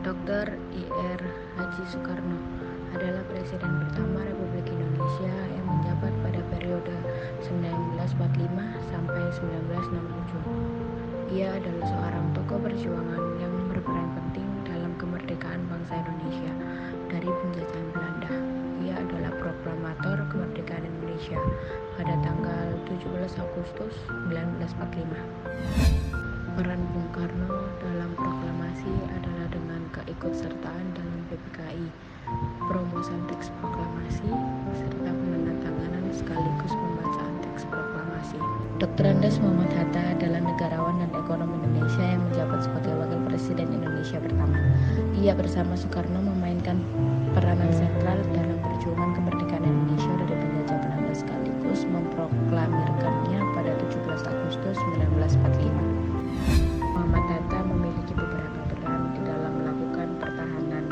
Dr. Ir. Haji Soekarno adalah Presiden pertama Republik Indonesia yang menjabat pada periode 1945 sampai 1967. Ia adalah seorang tokoh perjuangan yang berperan penting dalam kemerdekaan bangsa Indonesia dari penjajahan Belanda. Ia adalah proklamator kemerdekaan Indonesia pada tanggal 17 Agustus 1945. Peran Bung Karno dalam proklamasi adalah dengan keikutsertaan dalam PPKI, perumusan teks proklamasi, serta penandatanganan sekaligus pembacaan teks proklamasi. Dr. Andes Muhammad Hatta adalah negarawan dan ekonom Indonesia yang menjabat sebagai Wakil Presiden Indonesia pertama. Ia bersama Soekarno memainkan peranan sentral dalam perjuangan kemerdekaan Indonesia dari penjajah Belanda sekaligus memproklamirkannya pada 17 Agustus 1945. Muhammad Hatta memiliki beberapa peran di dalam melakukan pertahanan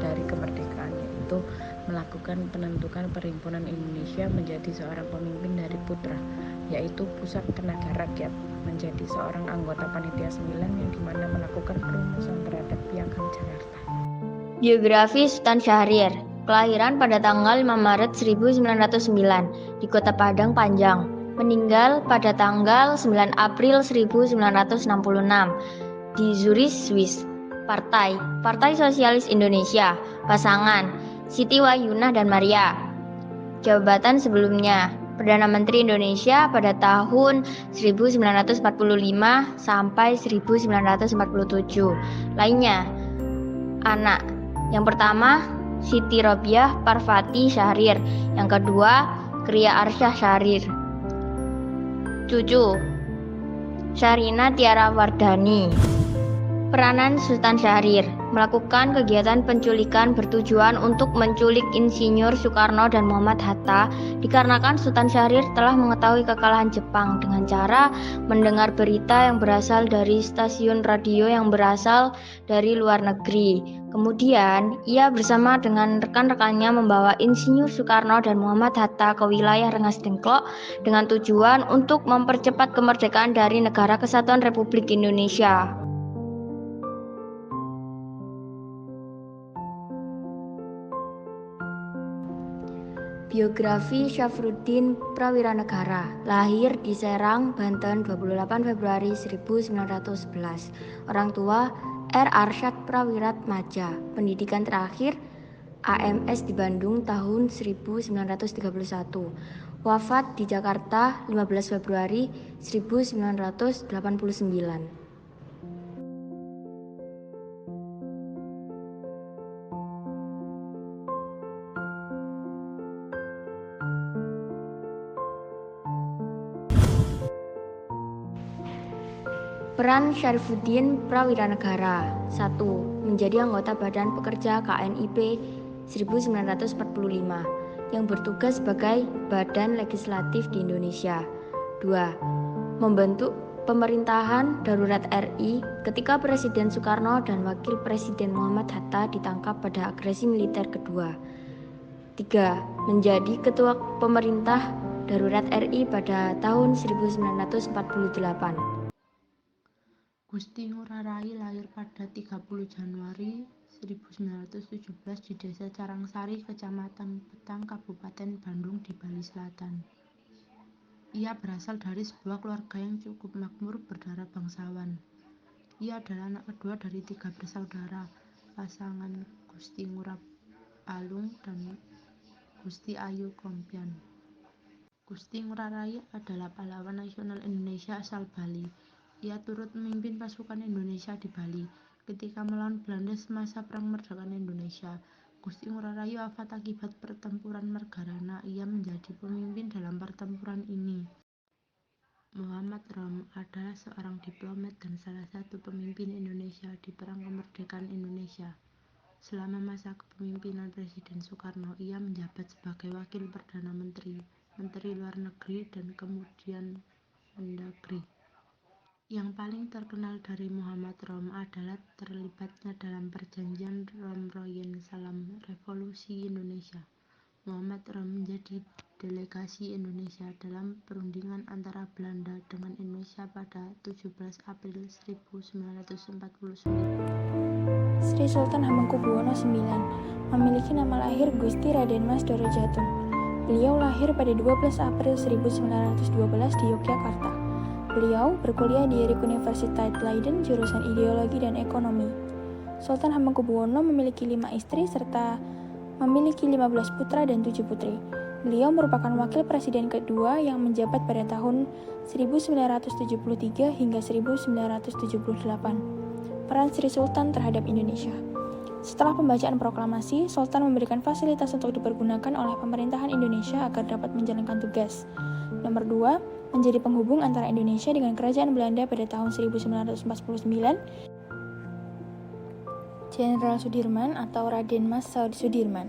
dari kemerdekaan, yaitu melakukan penentukan Perhimpunan Indonesia menjadi seorang pemimpin dari Putra, yaitu Pusat Tenaga Rakyat, menjadi seorang anggota Panitia 9 yang dimana melakukan perumusan terhadap Piagam Jakarta. Biografi Sultan Syahrir. Kelahiran pada tanggal 5 Maret 1909 di Kota Padang Panjang. Meninggal pada tanggal 9 April 1966 di Zurich, Swiss. Partai Sosialis Indonesia. Pasangan Siti Wahyunah dan Maria. Jabatan sebelumnya Perdana Menteri Indonesia pada tahun 1945 sampai 1947. Lainnya, anak. Yang pertama, Siti Robiah Parvati Syahrir. Yang kedua, Kria Arsyah Syahrir. Cucu, Syarina Tiara Wardani. Peranan Sultan Syahrir melakukan kegiatan penculikan bertujuan untuk menculik Insinyur Soekarno dan Muhammad Hatta dikarenakan Sultan Syahrir telah mengetahui kekalahan Jepang dengan cara mendengar berita yang berasal dari stasiun radio yang berasal dari luar negeri. Kemudian, ia bersama dengan rekan-rekannya membawa Insinyur Soekarno dan Muhammad Hatta ke wilayah Rengas Dengklok dengan tujuan untuk mempercepat kemerdekaan dari Negara Kesatuan Republik Indonesia. Biografi Syafruddin Prawiranegara. Lahir di Serang, Banten 28 Februari 1911. Orang tua R. Arsyad Prawiratmadja. Pendidikan terakhir AMS di Bandung tahun 1931. Wafat di Jakarta 15 Februari 1989. Peran Syarifuddin Prawiranegara. 1. Menjadi anggota Badan Pekerja KNIP 1945 yang bertugas sebagai badan legislatif di Indonesia. 2. Membentuk pemerintahan darurat RI ketika Presiden Soekarno dan Wakil Presiden Muhammad Hatta ditangkap pada agresi militer kedua. 3. Menjadi ketua pemerintah darurat RI pada tahun 1948. Gusti Ngurah Rai lahir pada 30 Januari 1917 di Desa Carangsari, Kecamatan Petang, Kabupaten Bandung di Bali Selatan. Ia berasal dari sebuah keluarga yang cukup makmur berdarah bangsawan. Ia adalah anak kedua dari 3 bersaudara, pasangan Gusti Ngurah Palung dan Gusti Ayu Kompian. Gusti Ngurah Rai adalah pahlawan nasional Indonesia asal Bali. Ia turut memimpin pasukan Indonesia di Bali ketika melawan Belanda semasa Perang Kemerdekaan Indonesia. Gusti Ngurah Rai wafat akibat pertempuran Margarana. Ia menjadi pemimpin dalam pertempuran ini. Muhammad Rom adalah seorang diplomat dan salah satu pemimpin Indonesia di Perang Kemerdekaan Indonesia. Selama masa kepemimpinan Presiden Soekarno, ia menjabat sebagai Wakil Perdana Menteri, Menteri Luar Negeri, dan kemudian Mendagri. Yang paling terkenal dari Muhammad Rom adalah terlibatnya dalam perjanjian Rom-Royen Salam Revolusi Indonesia. Muhammad Ram menjadi delegasi Indonesia dalam perundingan antara Belanda dengan Indonesia pada 17 April 1949. Sri Sultan Hamengkubuwono IX memiliki nama lahir Gusti Raden Mas Doro Jatun. Beliau lahir pada 12 April 1912 di Yogyakarta. Beliau berkuliah di Erik Universiteit Leiden jurusan Ideologi dan Ekonomi. Sultan Hamengkubuwono memiliki 5 istri serta memiliki 15 putra dan 7 putri. Beliau merupakan wakil presiden kedua yang menjabat pada tahun 1973 hingga 1978. Peran Sri Sultan terhadap Indonesia. Setelah pembacaan proklamasi, Sultan memberikan fasilitas untuk dipergunakan oleh pemerintahan Indonesia agar dapat menjalankan tugas. Nomor 2, menjadi penghubung antara Indonesia dengan Kerajaan Belanda pada tahun 1949. Jenderal Sudirman atau Raden Mas Saud Sudirman,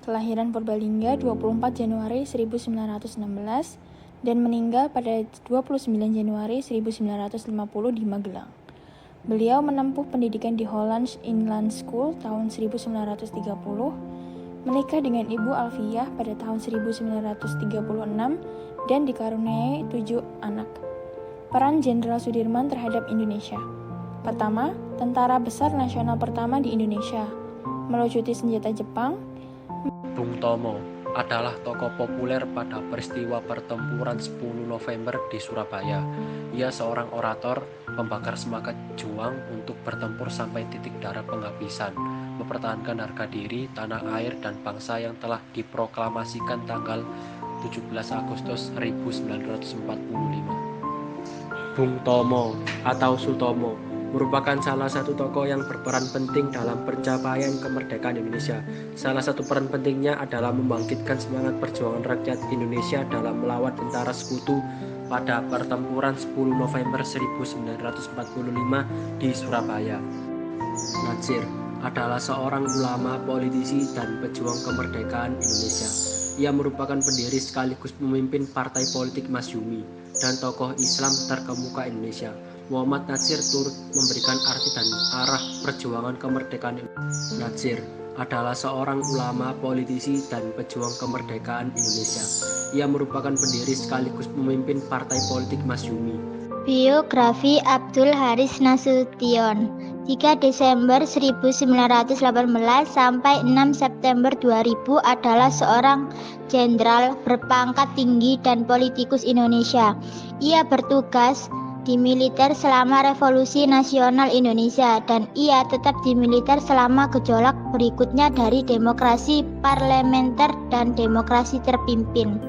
kelahiran Purbalingga 24 Januari 1916 dan meninggal pada 29 Januari 1950 di Magelang. Beliau menempuh pendidikan di Hollands Inland School tahun 1930, menikah dengan Ibu Alfiyah pada tahun 1936 dan dikaruniai 7 anak. Peran Jenderal Sudirman terhadap Indonesia. Pertama, Tentara Besar Nasional pertama di Indonesia, melucuti senjata Jepang. Bung Tomo adalah tokoh populer pada peristiwa pertempuran 10 November di Surabaya. Ia seorang orator, pembakar semangat juang untuk bertempur sampai titik darah penghabisan, mempertahankan harga diri, tanah air, dan bangsa yang telah diproklamasikan tanggal 17 Agustus 1945. Bung Tomo atau Sutomo merupakan salah satu tokoh yang berperan penting dalam pencapaian kemerdekaan Indonesia. Salah satu peran pentingnya adalah membangkitkan semangat perjuangan rakyat Indonesia dalam melawan tentara sekutu pada pertempuran 10 November 1945 di Surabaya. Natsir adalah seorang ulama, politisi, dan pejuang kemerdekaan Indonesia. Ia merupakan pendiri sekaligus pemimpin Partai Politik Masyumi dan tokoh Islam terkemuka Indonesia. Muhammad Natsir turut memberikan arti dan arah perjuangan kemerdekaan Indonesia. Natsir adalah seorang ulama, politisi, dan pejuang kemerdekaan Indonesia. Ia merupakan pendiri sekaligus pemimpin Partai Politik Masyumi. Biografi Abdul Haris Nasution, 3 Desember 1918 sampai 6 September 2000 adalah seorang jenderal berpangkat tinggi dan politikus Indonesia. Ia bertugas di militer selama Revolusi Nasional Indonesia dan ia tetap di militer selama gejolak berikutnya dari demokrasi parlementer dan demokrasi terpimpin.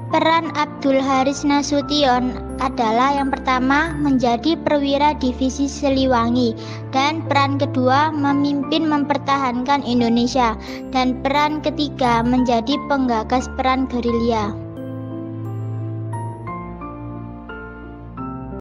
Peran Abdul Haris Nasution adalah yang pertama menjadi perwira divisi Siliwangi dan peran kedua memimpin mempertahankan Indonesia dan peran ketiga menjadi penggagas perang gerilya.